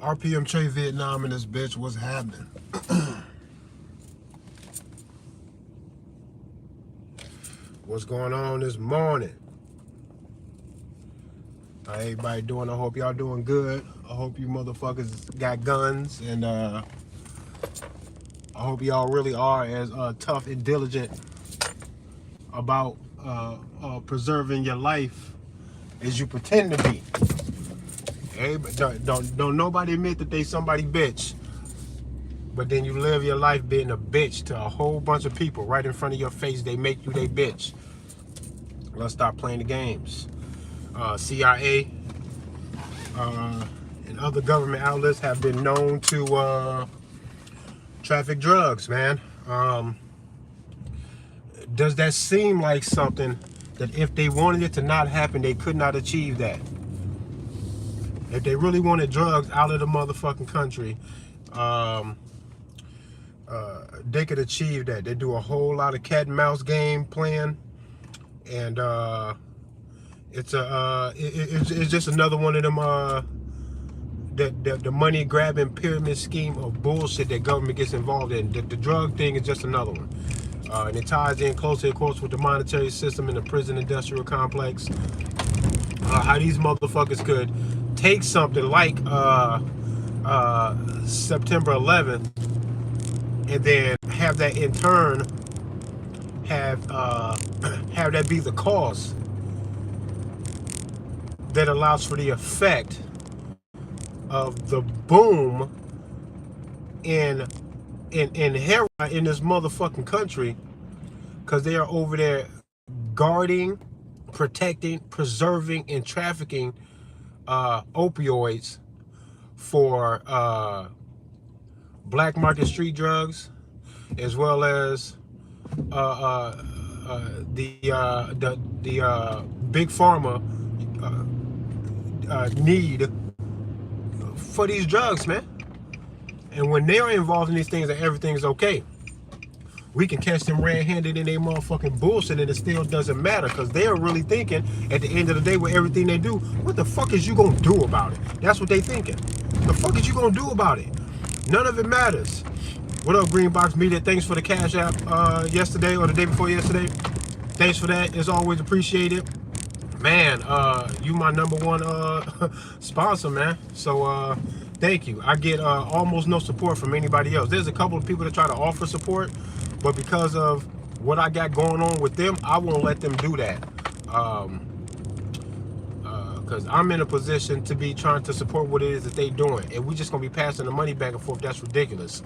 RPM Trade Vietnam and this bitch, what's happening? What's going on this morning? How everybody doing? I hope y'all doing good. I hope you motherfuckers got guns, and I hope y'all really are as tough and diligent about preserving your life as you pretend to be. Hey, don't nobody admit that they somebody bitch, but then you live your life being a bitch to a whole bunch of people right in front of your face. They make you they bitch. Let's stop playing the games. CIA and other government outlets have been known to traffic drugs, man. Does that seem like something that if they wanted it to not happen, they could not achieve that? If they really wanted drugs out of the motherfucking country, they could achieve that. They do a whole lot of cat and mouse game playing, and it's just another one of them the money grabbing pyramid scheme of bullshit that government gets involved in. The drug thing is just another one, and it ties in closely, of course, with the monetary system and the prison industrial complex. How these motherfuckers could take something like September 11th and then have that in turn have that be the cause that allows for the effect of the boom in heroin in this motherfucking country, because they are over there guarding, protecting, preserving, and trafficking opioids for black market street drugs, as well as the big pharma need for these drugs, man. And when they are involved in these things, and everything's okay, we can catch them red-handed in their motherfucking bullshit, and it still doesn't matter, because they are really thinking at the end of the day with everything they do, what the fuck is you gonna do about it? That's what they thinking. The fuck is you gonna do about it? None of it matters. What up, Greenbox Media? Thanks for the Cash App yesterday or the day before yesterday. Thanks for that. It's always appreciated. Man, you my number one sponsor, man. So thank you. I get almost no support from anybody else. There's a couple of people that try to offer support, but because of what I got going on with them, I won't let them do that. Because I'm in a position to be trying to support what it is that they doing, and we just gonna be passing the money back and forth. That's ridiculous.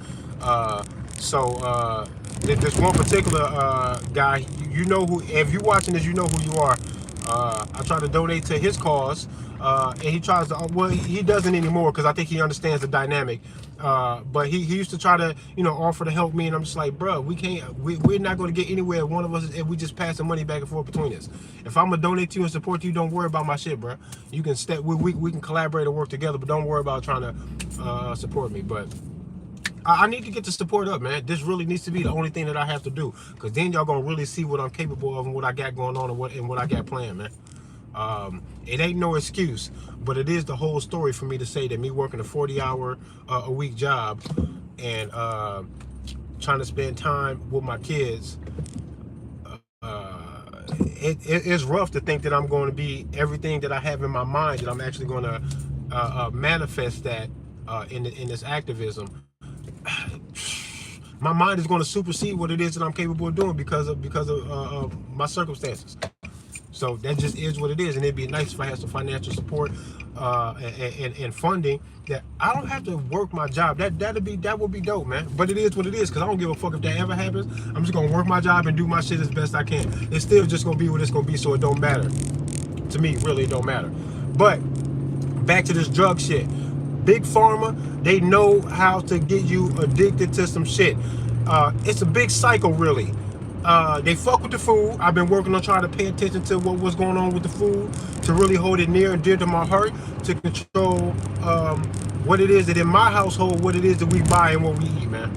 So this one particular guy, you know who, if you're watching this, you know who you are. I try to donate to his cause, and he tries to, well, he doesn't anymore, because I think he understands the dynamic. But he used to try to, offer to help me, and I'm just like, bro, we're not going to get anywhere, one of us, if we just pass the money back and forth between us. If I'm going to donate to you and support you, don't worry about my shit, bro. You can we can collaborate and work together, but don't worry about trying to support me. But I need to get the support up, man. This really needs to be the only thing that I have to do, because then y'all gonna really see what I'm capable of and what I got going on and what I got planned, man. It ain't no excuse, but it is the whole story for me to say that me working a 40-hour a week job and trying to spend time with my kids, it's rough to think that I'm going to be everything that I have in my mind, that I'm actually going to manifest that in this activism. My mind is going to supersede what it is that I'm capable of doing because of my circumstances. So that just is what it is, and it'd be nice if I had some financial support and funding that I don't have to work my job. That would be dope, man. But it is what it is, because I don't give a fuck if that ever happens. I'm just gonna work my job and do my shit as best I can. It's still just gonna be what it's gonna be, so it don't matter to me. Really, it don't matter. But back to this drug shit. Big Pharma, they know how to get you addicted to some shit. It's a big cycle, really. They fuck with the food. I've been working on trying to pay attention to was going on with the food, to really hold it near and dear to my heart, to control what it is that in my household, what it is that we buy and what we eat, man.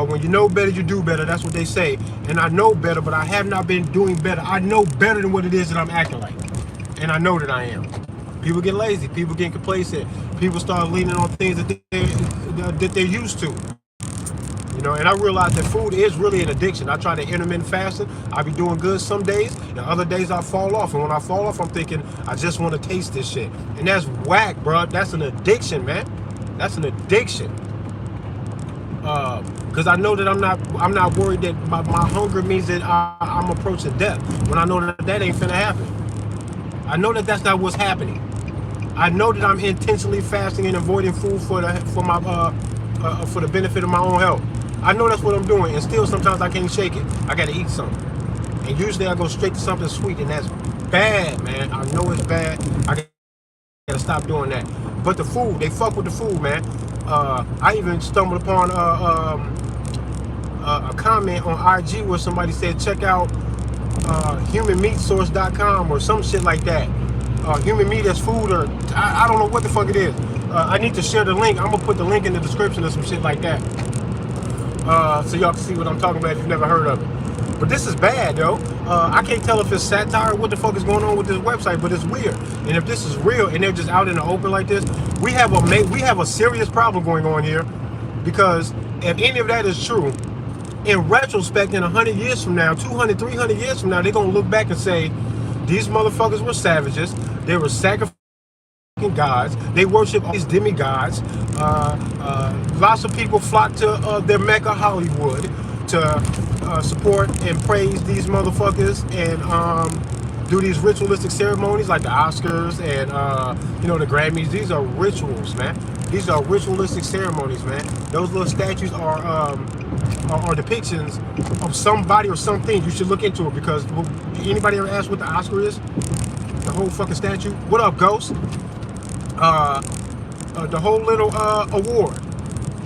When you know better, you do better. That's what they say. And I know better, but I have not been doing better. I know better than what it is that I'm acting like. And I know that I am. People get lazy. People get complacent. People start leaning on things that they're used to. You know, and I realize that food is really an addiction. I try to intermittent fasting. I be doing good some days, and other days I fall off. And when I fall off, I'm thinking I just want to taste this shit, and that's whack, bro. That's an addiction, man. That's an addiction. Because I know that I'm not worried that my hunger means that I'm approaching death. When I know that ain't finna happen. I know that that's not what's happening. I know that I'm intentionally fasting and avoiding food for the benefit of my own health. I know that's what I'm doing, and still sometimes I can't shake it. I gotta eat something, and usually I go straight to something sweet, and that's bad, man. I know it's bad. I gotta stop doing that. But the food, they fuck with the food, man. I even stumbled upon a comment on IG where somebody said check out humanmeatsource.com or some shit like that. Human meat as food, or I don't know what the fuck it is. I need to share the link. I'm gonna put the link in the description or some shit like that, so y'all can see what I'm talking about if you've never heard of it. But this is bad, though. I can't tell if it's satire or what the fuck is going on with this website, but it's weird. And if this is real and they're just out in the open like this, we have a serious problem going on here. Because if any of that is true, in retrospect, in 100 years from now, 200, 300 years from now, they're gonna look back and say, these motherfuckers were savages. They were sacrificing gods. They worship all these demigods. Lots of people flock to their Mecca, Hollywood, to support and praise these motherfuckers and do these ritualistic ceremonies like the Oscars and the Grammys. These are rituals, man. These are ritualistic ceremonies, man. Those little statues are depictions of somebody or something. You should look into it, because anybody ever asked what the Oscar is? The whole fucking statue. What up, Ghost? The whole little award,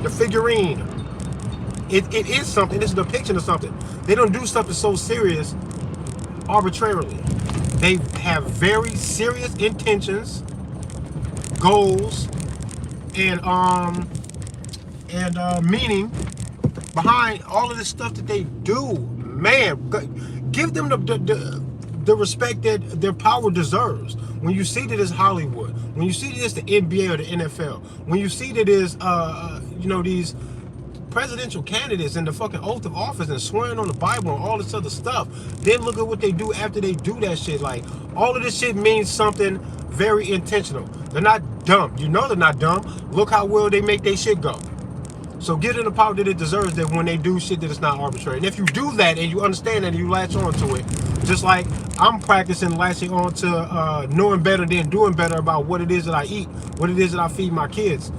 the figurine. It is something. It's a depiction of something. They don't do something so serious arbitrarily. They have very serious intentions, goals, and meaning behind all of this stuff that they do. Man, give them the respect that their power deserves. When you see that it's Hollywood, when you see that it's the NBA or the NFL, when you see that it's these presidential candidates and the fucking oath of office and swearing on the Bible and all this other stuff, then look at what they do after they do that shit. Like, all of this shit means something very intentional. They're not dumb. You know they're not dumb. Look how well they make their shit go. So give them the power that it deserves, that when they do shit that it's not arbitrary. And if you do that and you understand that and you latch on to it, just like I'm practicing latching on to knowing better than doing better about what it is that I eat, what it is that I feed my kids.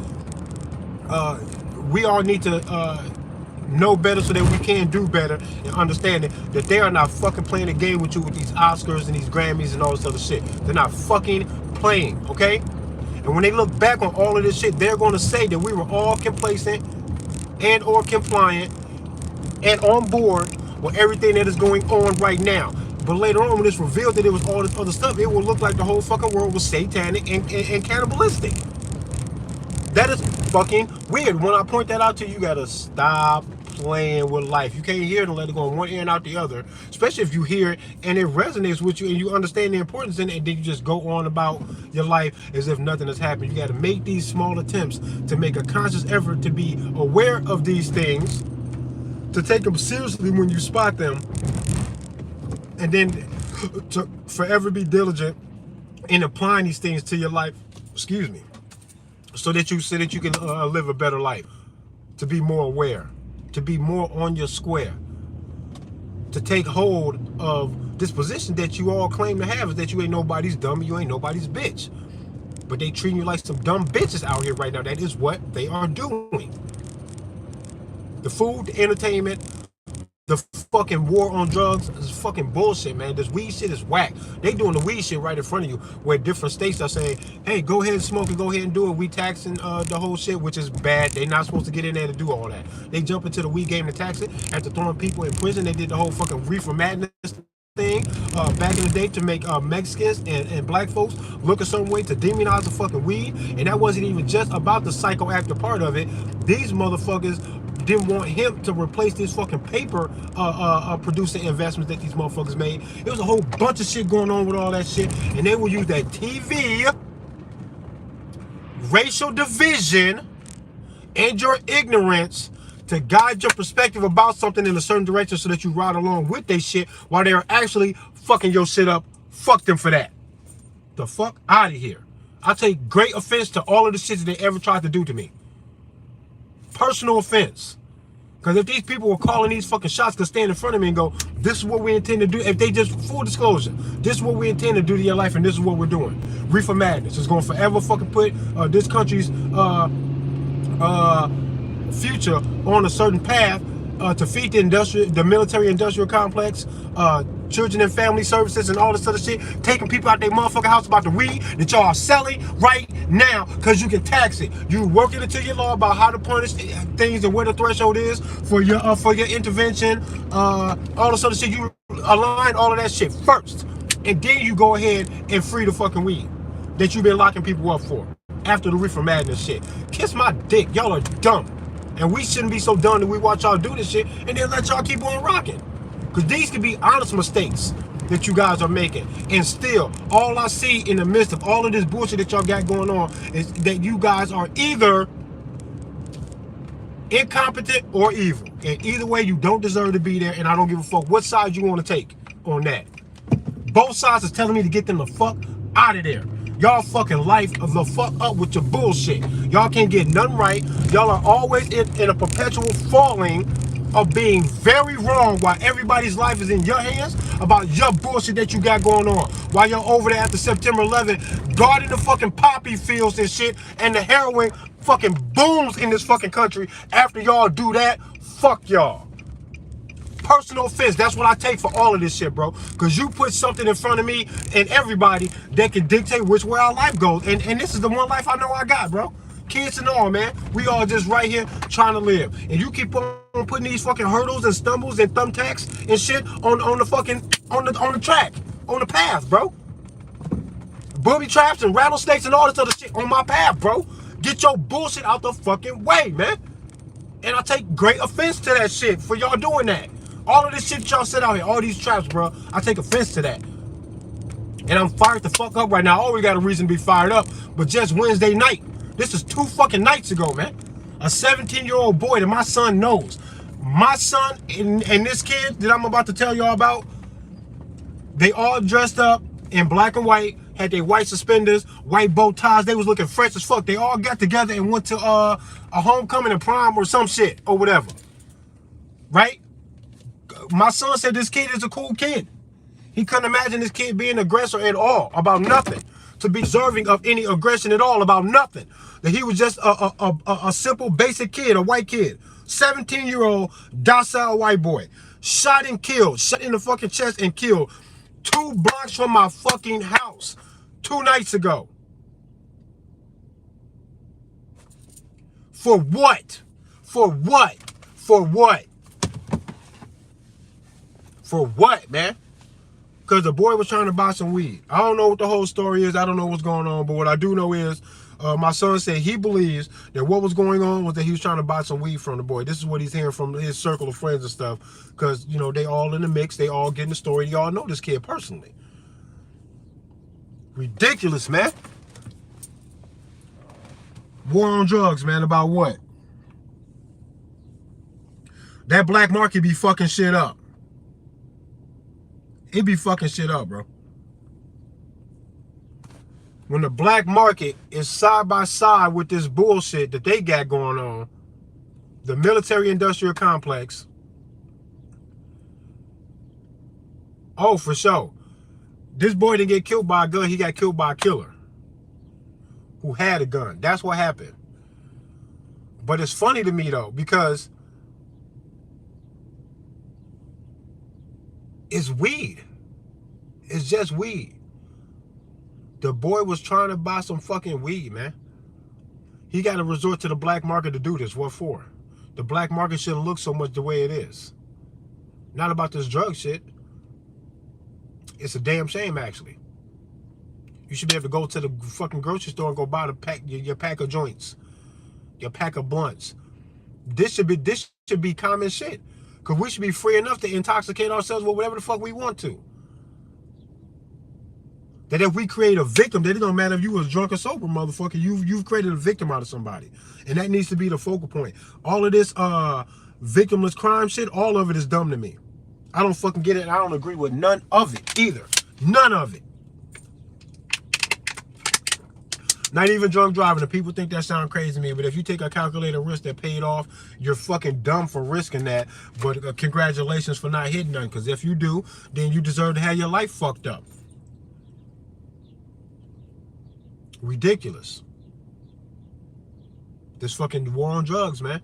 We all need to know better so that we can do better, and understanding that they are not fucking playing a game with you with these Oscars and these Grammys and all this other shit. They're not fucking playing, okay? And when they look back on all of this shit, they're going to say that we were all complacent and or compliant and on board with everything that is going on right now. But later on, when it's revealed that it was all this other stuff, it will look like the whole fucking world was satanic and cannibalistic. That is fucking weird. When I point that out to you, you gotta stop playing with life. You can't hear it and let it go in one ear and out the other, especially if you hear it and it resonates with you and you understand the importance in it, and then you just go on about your life as if nothing has happened. You got to make these small attempts to make a conscious effort to be aware of these things, to take them seriously when you spot them, and then to forever be diligent in applying these things to your life. Excuse me. So that you can live a better life, to be more aware, to be more on your square, to take hold of this position that you all claim to have, is that you ain't nobody's dummy, you ain't nobody's bitch. But they treating you like some dumb bitches out here right now. That is what they are doing. The food, the entertainment, the fucking war on drugs is fucking bullshit, man. This weed shit is whack. They doing the weed shit right in front of you, where different states are saying, hey, go ahead and smoke it, go ahead and do it. We taxing the whole shit, which is bad. They not supposed to get in there to do all that. They jump into the weed game to tax it. After throwing people in prison, they did the whole fucking reefer madness thing back in the day to make Mexicans and black folks look a certain way, to demonize the fucking weed. And that wasn't even just about the psychoactive part of it. These motherfuckers didn't want him to replace this fucking paper producing investments that these motherfuckers made. It was a whole bunch of shit going on with all that shit, and they will use that TV racial division and your ignorance to guide your perspective about something in a certain direction so that you ride along with their shit while they're actually fucking your shit up. Fuck them for that. The fuck out of here. I take great offense to all of the shit that they ever tried to do to me. Personal offense. Because if these people were calling these fucking shots, could stand in front of me and go, this is what we intend to do. If they just, full disclosure, this is what we intend to do to your life and this is what we're doing. Reefer Madness is going to forever fucking put this country's future on a certain path to feed the military industrial complex, children and family services and all this other shit, taking people out their motherfucking house about the weed that y'all are selling right now because you can tax it. You working into your law about how to punish things and where the threshold is for your intervention, all this other shit. You align all of that shit first, and then you go ahead and free the fucking weed that you've been locking people up for after the Reefer Madness shit. Kiss my dick. Y'all are dumb. And we shouldn't be so dumb that we watch y'all do this shit and then let y'all keep on rocking. Because these could be honest mistakes that you guys are making. And still, all I see in the midst of all of this bullshit that y'all got going on is that you guys are either incompetent or evil. And either way, you don't deserve to be there, and I don't give a fuck what side you want to take on that. Both sides is telling me to get them the fuck out of there. Y'all fucking life of the fuck up with your bullshit. Y'all can't get nothing right. Y'all are always in a perpetual falling of being very wrong while everybody's life is in your hands about your bullshit that you got going on. While you're over there after September 11th guarding the fucking poppy fields and shit, and the heroin fucking booms in this fucking country after y'all do that. Fuck y'all. Personal offense, that's what I take for all of this shit, bro. Because you put something in front of me and everybody that can dictate which way our life goes. And this is the one life I know I got, bro. Kids and all, man. We all just right here trying to live. And you keep on putting these fucking hurdles and stumbles and thumbtacks and shit on the fucking, on the track, on the path, bro. Booby traps and rattlesnakes and all this other shit on my path, bro. Get your bullshit out the fucking way, man. And I take great offense to that shit for y'all doing that. All of this shit y'all set out here, all these traps, bro, I take offense to that. And I'm fired the fuck up right now. I always got a reason to be fired up, but just Wednesday night. This is 2 fucking nights ago, man. A 17-year-old boy that my son knows. My son and this kid that I'm about to tell y'all about, they all dressed up in black and white, had their white suspenders, white bow ties. They was looking fresh as fuck. They all got together and went to a homecoming and prom or some shit or whatever. Right? My son said this kid is a cool kid. He couldn't imagine this kid being an aggressor at all, about nothing. To be deserving of any aggression at all, about nothing. That he was just a simple, basic kid, a white kid. 17-year-old, docile white boy. Shot and killed. Shot in the fucking chest and killed. 2 blocks from my fucking house. 2 nights ago. For what? For what? For what? For what, man? Because the boy was trying to buy some weed. I don't know what the whole story is. I don't know what's going on. But what I do know is my son said he believes that what was going on was that he was trying to buy some weed from the boy. This is what he's hearing from his circle of friends and stuff. Because, you know, they all in the mix. They all getting the story. Y'all know this kid personally. Ridiculous, man. War on drugs, man. About what? That black market be fucking shit up. It be fucking shit up, bro. When the black market is side by side with this bullshit that they got going on, the military industrial complex, oh, for sure. This boy didn't get killed by a gun. He got killed by a killer who had a gun. That's what happened. But it's funny to me, though, because it's weed. It's just weed. The boy was trying to buy some fucking weed, man. He got to resort to the black market to do this. What for? The black market shouldn't look so much the way it is. Not about this drug shit. It's a damn shame, actually. You should be able to go to the fucking grocery store and go buy your pack of joints, your pack of blunts. This should be common shit. Because we should be free enough to intoxicate ourselves with whatever the fuck we want to. That if we create a victim, that it don't matter if you was drunk or sober, motherfucker. You've created a victim out of somebody. And that needs to be the focal point. All of this victimless crime shit, all of it is dumb to me. I don't fucking get it, and I don't agree with none of it either. None of it. Not even drunk driving. And people think that sounds crazy to me, but if you take a calculated risk that paid off, you're fucking dumb for risking that. But congratulations for not hitting none, because if you do, then you deserve to have your life fucked up. Ridiculous. This fucking war on drugs, man.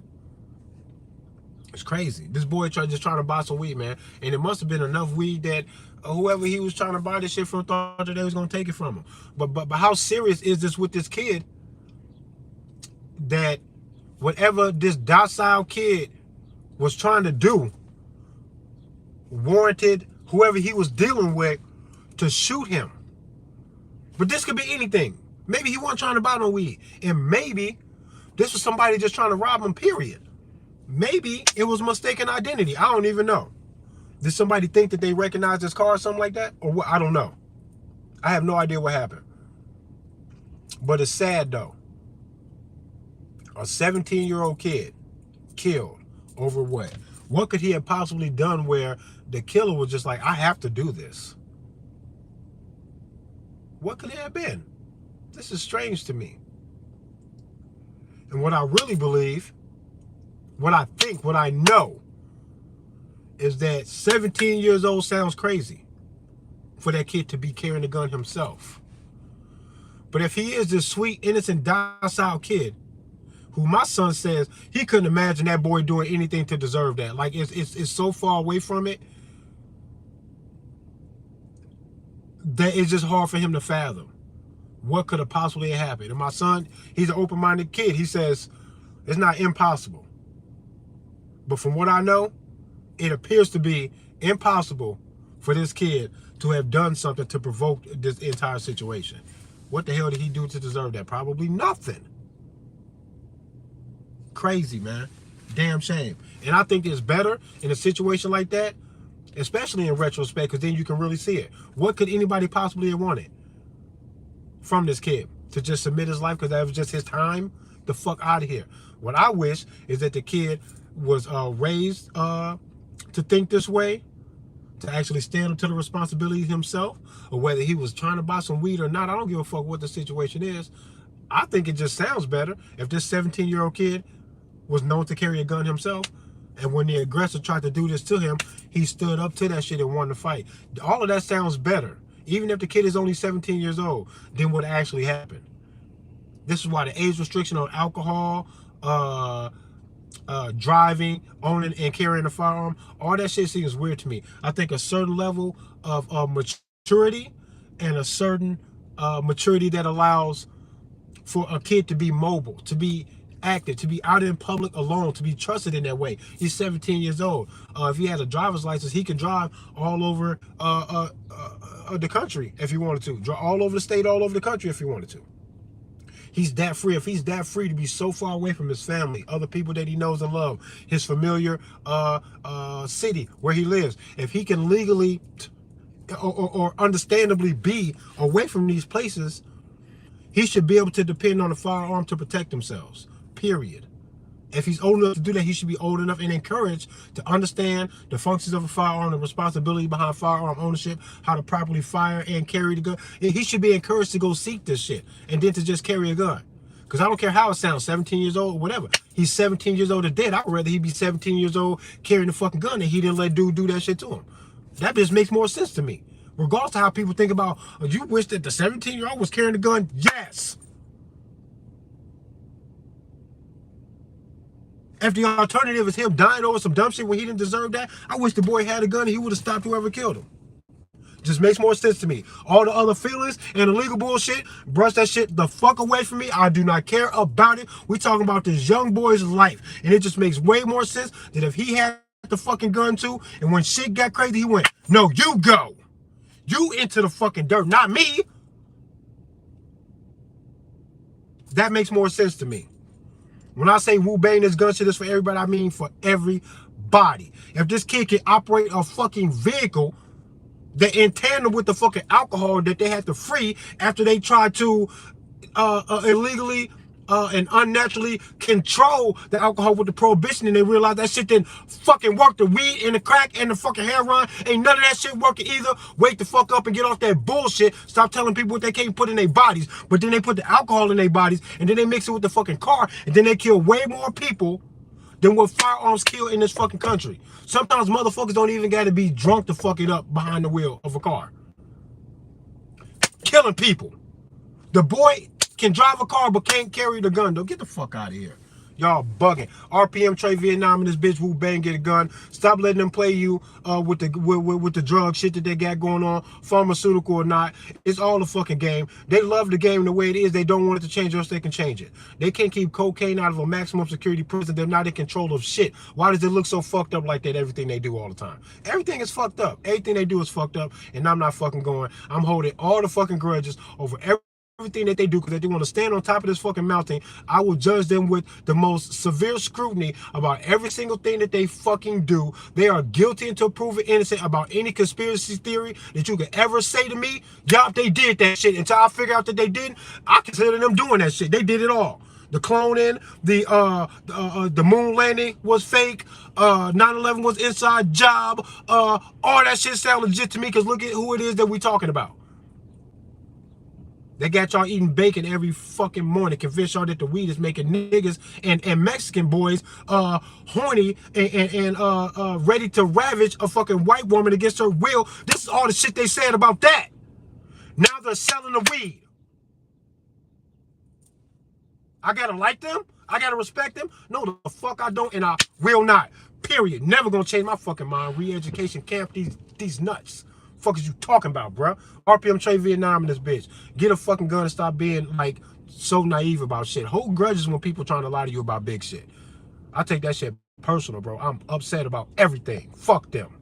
It's crazy. This boy just trying to buy some weed, man. And it must have been enough weed that whoever he was trying to buy this shit from thought that they was going to take it from him. But how serious is this with this kid that whatever this docile kid was trying to do warranted whoever he was dealing with to shoot him? But this could be anything. Maybe he wasn't trying to buy no weed. And maybe this was somebody just trying to rob him, period. Maybe it was mistaken identity. I don't even know. Did somebody think that they recognized his car or something like that? Or what? I don't know. I have no idea what happened. But it's sad, though. A 17-year-old kid killed over what? What could he have possibly done where the killer was just like, I have to do this? What could it have been? This is strange to me. And what I really believe, what I think, what I know, is that 17 years old sounds crazy for that kid to be carrying a gun himself. But if he is this sweet, innocent, docile kid, who my son says he couldn't imagine that boy doing anything to deserve that. Like, it's so far away from it that it's just hard for him to fathom what could have possibly happened. And my son, he's an open-minded kid. He says it's not impossible. But from what I know, it appears to be impossible for this kid to have done something to provoke this entire situation. What the hell did he do to deserve that? Probably nothing. Crazy, man. Damn shame. And I think it's better in a situation like that, especially in retrospect, because then you can really see it. What could anybody possibly have wanted from this kid? To just submit his life because that was just his time? The fuck out of here. What I wish is that the kid was raised to think this way, to actually stand up to the responsibility himself, or whether he was trying to buy some weed or not. I don't give a fuck what the situation is. I think it just sounds better if this 17-year-old kid was known to carry a gun himself, and when the aggressor tried to do this to him, he stood up to that shit and won the fight. All of that sounds better, even if the kid is only 17 years old, than what actually happened. This is why the age restriction on alcohol, driving, owning and carrying a firearm, all that shit seems weird to me. I think a certain level of maturity and a certain maturity that allows for a kid to be mobile, to be active, to be out in public alone, to be trusted in that way. He's 17 years old. If he has a driver's license, he can drive all over the country if he wanted to. All over the state, all over the country if he wanted to. He's that free. If he's that free to be so far away from his family, other people that he knows and love, his familiar city where he lives, if he can legally or understandably be away from these places, he should be able to depend on a firearm to protect themselves, period. If he's old enough to do that, he should be old enough and encouraged to understand the functions of a firearm, the responsibility behind firearm ownership, how to properly fire and carry the gun. He should be encouraged to go seek this shit and then to just carry a gun. Because I don't care how it sounds, 17 years old or whatever. He's 17 years old or dead. I'd rather he be 17 years old carrying the fucking gun and he didn't let dude do that shit to him. That just makes more sense to me. Regardless of how people think about, oh, you wish that the 17-year-old was carrying a gun? Yes. If the alternative is him dying over some dumb shit when he didn't deserve that, I wish the boy had a gun and he would have stopped whoever killed him. Just makes more sense to me. All the other feelings and illegal bullshit, brush that shit the fuck away from me. I do not care about it. We talking about this young boy's life. And it just makes way more sense that if he had the fucking gun too, and when shit got crazy, he went, no, you go. You into the fucking dirt, not me. That makes more sense to me. When I say Wu Bang, this gun shit is for everybody, I mean for everybody. If this kid can operate a fucking vehicle That in tandem with the fucking alcohol that they had to free after they tried to illegally and unnaturally control the alcohol with the prohibition, and they realized that shit didn't fucking work. The weed and the crack and the fucking heroin, ain't none of that shit working either. Wake the fuck up and get off that bullshit. Stop telling people what they can't put in their bodies, but then they put the alcohol in their bodies, and then they mix it with the fucking car, and then they kill way more people than what firearms kill in this fucking country. Sometimes motherfuckers don't even gotta be drunk to fuck it up behind the wheel of a car. Killing people. The boy can drive a car but can't carry the gun, though. Get the fuck out of here. Y'all bugging. RPM Trey Vietnam and this bitch Wu Bang get a gun. Stop letting them play you with the drug shit that they got going on, pharmaceutical or not. It's all a fucking game. They love the game the way it is. They don't want it to change, or else they can change it. They can't keep cocaine out of a maximum security prison. They're not in control of shit. Why does it look so fucked up like that? Everything they do all the time. Everything is fucked up. Everything they do is fucked up, and I'm not fucking going. I'm holding all the fucking grudges over everything that they do, because they want to stand on top of this fucking mountain. I will judge them with the most severe scrutiny about every single thing that they fucking do. They are guilty until proven innocent about any conspiracy theory that you could ever say to me. Yup, they did that shit. Until I figure out that they didn't, I consider them doing that shit. They did it all. The cloning, the moon landing was fake. 9/11 was inside job. All that shit sound legit to me, because look at who it is that we talking about. They got y'all eating bacon every fucking morning, convince y'all that the weed is making niggas and Mexican boys horny and ready to ravage a fucking white woman against her will. This is all the shit they said about that. Now they're selling the weed. I gotta like them? I gotta respect them? No, the fuck I don't, and I will not. Period. Never gonna change my fucking mind. Re-education camp these nuts. Fuck is you talking about, bro? RPM Trey Vietnam in this bitch. Get a fucking gun and stop being like so naive about shit. Hold grudges when people trying to lie to you about big shit. I take that shit personal, bro. I'm upset about everything. Fuck them.